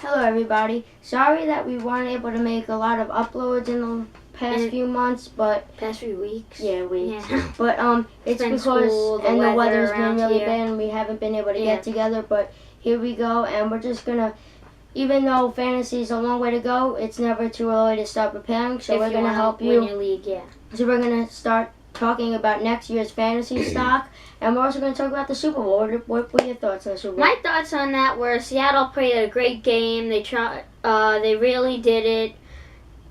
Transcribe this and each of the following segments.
Hello everybody. Sorry that we weren't able to make a lot of uploads in the past few months, but past few weeks. Yeah, weeks. Yeah. But it's because school, the weather's been really here. bad and we haven't been able to get together, but here we go, and we're just gonna, even though fantasy is a long way to go, it's never too early to start preparing, so we're gonna help you. Win your league, yeah. So we're gonna start talking about next year's fantasy stock, and we're also going to talk about the Super Bowl. What were your thoughts on the Super Bowl? My thoughts on that were Seattle played a great game. They really did it.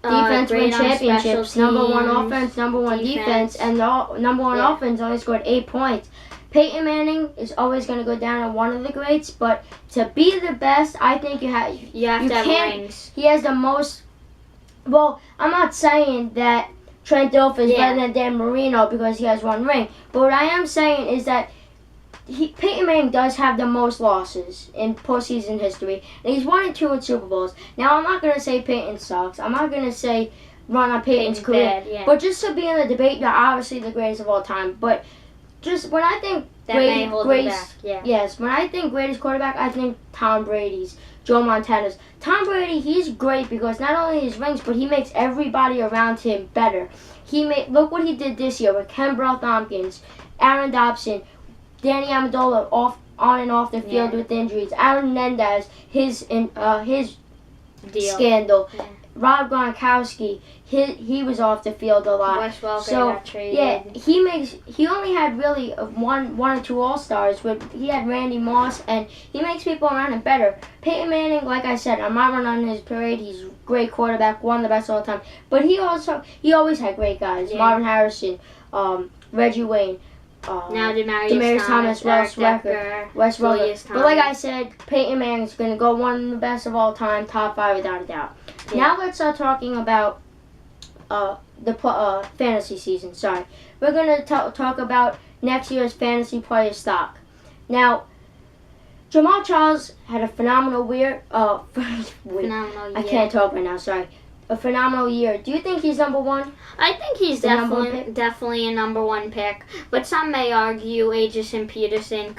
Defense wins championships. Number one offense, number one defense, and the number one offense only scored 8 points. Peyton Manning is always going to go down as one of the greats, but to be the best, I think you have to have rings. He has the most. Well, I'm not saying that Trent Richardson is better than Dan Marino because he has one ring. But what I am saying is that Peyton Manning does have the most losses in postseason history. And he's 1-2 in Super Bowls. Now, I'm not going to say Peyton sucks. I'm not going to say run on Peyton's career. Bad, But just to be in the debate, you're obviously the greatest of all time. But just when I think when I think greatest quarterback, I think Tom Brady's, Joe Montana's. Tom Brady, he's great because not only his rings, but he makes everybody around him better. Look what he did this year with Ken Tompkins, Aaron Dobson, Danny Amendola on and off the field with injuries, Aaron Mendez, his scandal. Yeah. Rob Gronkowski, he was off the field a lot. Wes Welker got traded. He only had really one or two All-Stars. He had Randy Moss, and he makes people around him better. Peyton Manning, like I said, I'm not running on his parade. He's a great quarterback, one of the best of all time. But he always had great guys. Yeah. Marvin Harrison, Reggie Wayne. Now Demaryius Thomas, Wes Welker. But like I said, Peyton Manning's going to go one of the best of all time, top 5 without a doubt. Yeah. Now let's start talking about the fantasy season. Sorry. We're going to talk about next year's fantasy player stock. Now, Jamal Charles had a phenomenal year. I can't talk right now, sorry. A phenomenal year. Do you think he's number one? I think he's definitely a number one pick. But some may argue Adrian Peterson.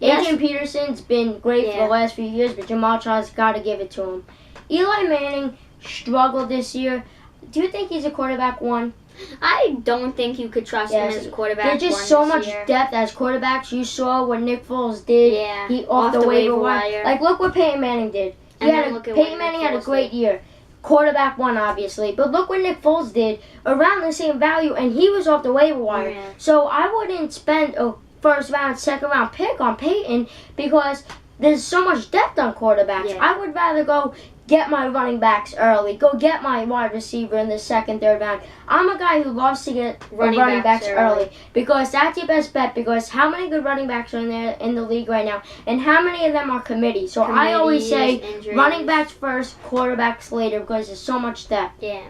Adrian Peterson's been great for the last few years, but Jamal Charles got to give it to him. Eli Manning struggled this year. Do you think he's a quarterback one? I don't think you could trust him as a quarterback. There's just so much depth as quarterbacks. You saw what Nick Foles did. Yeah, he off the waiver wire. Like, look what Peyton Manning did. Peyton Manning had a great year. Quarterback one, obviously. But look what Nick Foles did. Around the same value, and he was off the waiver wire. Yeah. So I wouldn't spend a first round, second round pick on Peyton because there's so much depth on quarterbacks. Yeah. I would rather go get my running backs early. Go get my wide receiver in the second, third round. I'm a guy who loves to get running backs early because that's your best bet. Because how many good running backs are in the league right now, and how many of them are committees? So I always say running backs first, quarterbacks later because there's so much depth. Yeah.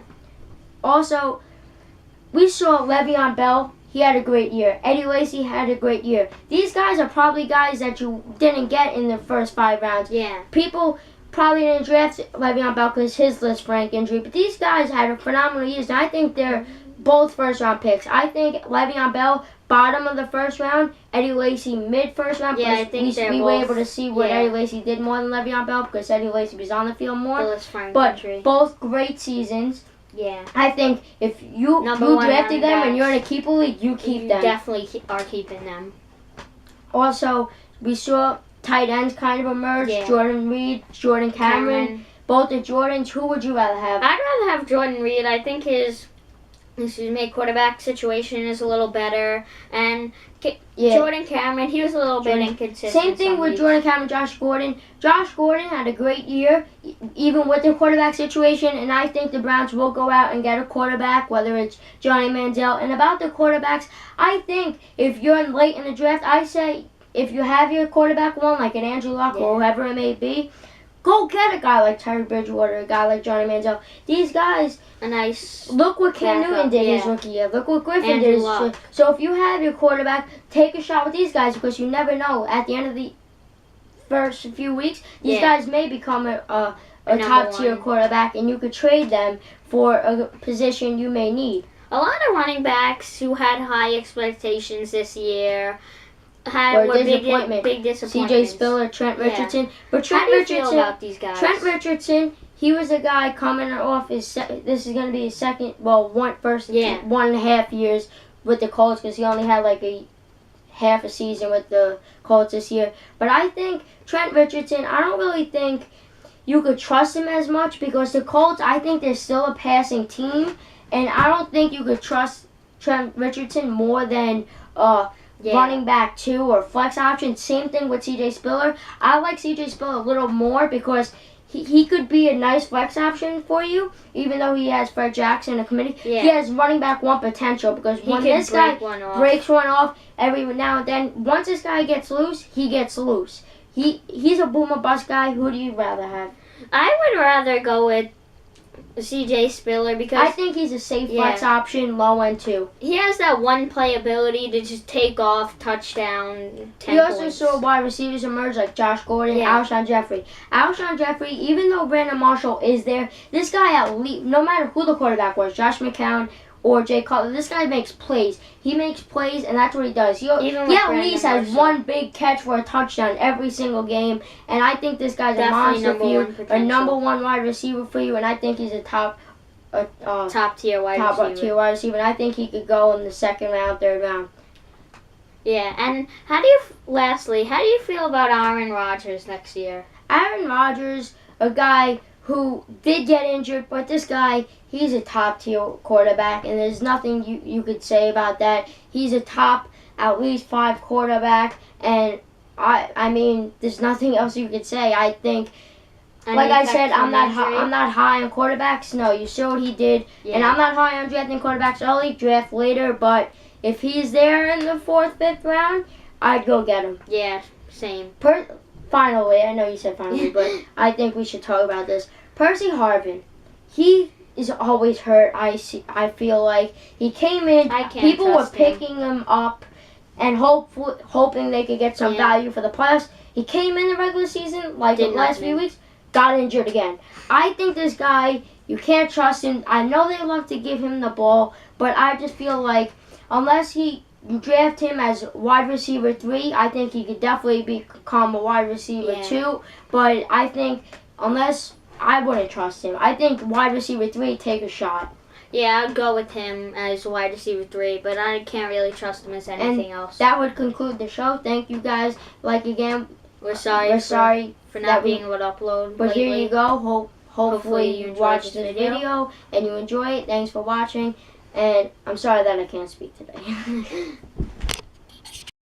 Also, we saw Le'Veon Bell. He had a great year. Eddie Lacy had a great year. These guys are probably guys that you didn't get in the first 5 rounds. Yeah. People probably didn't draft Le'Veon Bell because his list Frank injury, but these guys had a phenomenal year, and I think they're both first-round picks. I think Le'Veon Bell, bottom of the first round, Eddie Lacy, mid-first round. Yeah, I think we were able to see what Eddie Lacy did more than Le'Veon Bell because Eddie Lacy was on the field more. But both great seasons. Yeah. I think if you drafted them and you're in a keeper league, you keep them. Definitely are keeping them. Also, we saw tight ends kind of emerge. Yeah. Jordan Reed, Jordan Cameron. Both the Jordans. Who would you rather have? I'd rather have Jordan Reed. I think his quarterback situation is a little better. And Jordan Cameron, he was a little bit inconsistent. Same thing with Jordan Cameron, Josh Gordon. Josh Gordon had a great year, even with the quarterback situation. And I think the Browns will go out and get a quarterback, whether it's Johnny Manziel. And about the quarterbacks, I think if you're late in the draft, I say if you have your quarterback one, like an Andrew Luck or whoever it may be, go get a guy like Terry Bridgewater, a guy like Johnny Manziel. These guys, look what Cam Newton did his rookie year. Look what Griffin did. So if you have your quarterback, take a shot with these guys because you never know. At the end of the first few weeks, these guys may become a top-tier quarterback, and you could trade them for a position you may need. A lot of running backs who had high expectations this year were disappointment. big disappointments. CJ Spiller, Trent Richardson. Yeah. But Trent How do you Richardson, feel about these guys? Trent Richardson, he was a guy coming off his. This is going to be his second, first 1.5 years with the Colts because he only had like a half a season with the Colts this year. But I think Trent Richardson, I don't really think you could trust him as much because the Colts, I think they're still a passing team, and I don't think you could trust Trent Richardson more than running back 2 or flex option. Same thing with CJ Spiller. I like CJ Spiller a little more because he could be a nice flex option for you, even though he has Fred Jackson, a committee. Yeah. He has running back 1 potential because when this guy breaks one off every now and then, once this guy gets loose, he gets loose. He's a boom or bust guy. Who do you rather have? I would rather go with CJ Spiller because I think he's a safe flex option, low end too. He has that one play ability to just take off, touchdown, 10 We also points. saw wide receivers emerge like Josh Gordon, Alshon Jeffrey. Alshon Jeffrey, even though Brandon Marshall is there, this guy at least, no matter who the quarterback was, Josh McCown or Jay Cutler, this guy makes plays. He makes plays, and that's what he does. He at least has one big catch for a touchdown every single game, and I think this guy's a monster for you, a number 1 wide receiver for you, and I think he's a top tier wide receiver, and I think he could go in the 2nd round, 3rd round. Yeah, and how do you feel about Aaron Rodgers next year? Aaron Rodgers, a guy who did get injured, but this guy, he's a top-tier quarterback, and there's nothing you could say about that. He's a top, at least 5 quarterback, and I mean, there's nothing else you could say. I think, like I said, I'm not high on quarterbacks. No, you saw what he did, and I'm not high on drafting quarterbacks early, draft later, but if he's there in the 4th, 5th round, I'd go get him. Yeah, same. Finally, I know you said finally, but I think we should talk about this. Percy Harvin, he is always hurt. I feel like he came in. People were picking him up and hoping they could get some value for the playoffs. He came in the regular season, like the last few weeks, got injured again. I think this guy, you can't trust him. I know they love to give him the ball, but I just feel like unless you draft him as wide receiver 3, I think he could definitely become a wide receiver 2. But I think I wouldn't trust him. I think wide receiver 3, take a shot. Yeah, I'd go with him as wide receiver 3, but I can't really trust him as anything else. That would conclude the show. Thank you guys. Again, we're sorry for not being able to upload. But lately. Here you go. Hopefully you watched this video and you enjoy it. Thanks for watching. And I'm sorry that I can't speak today.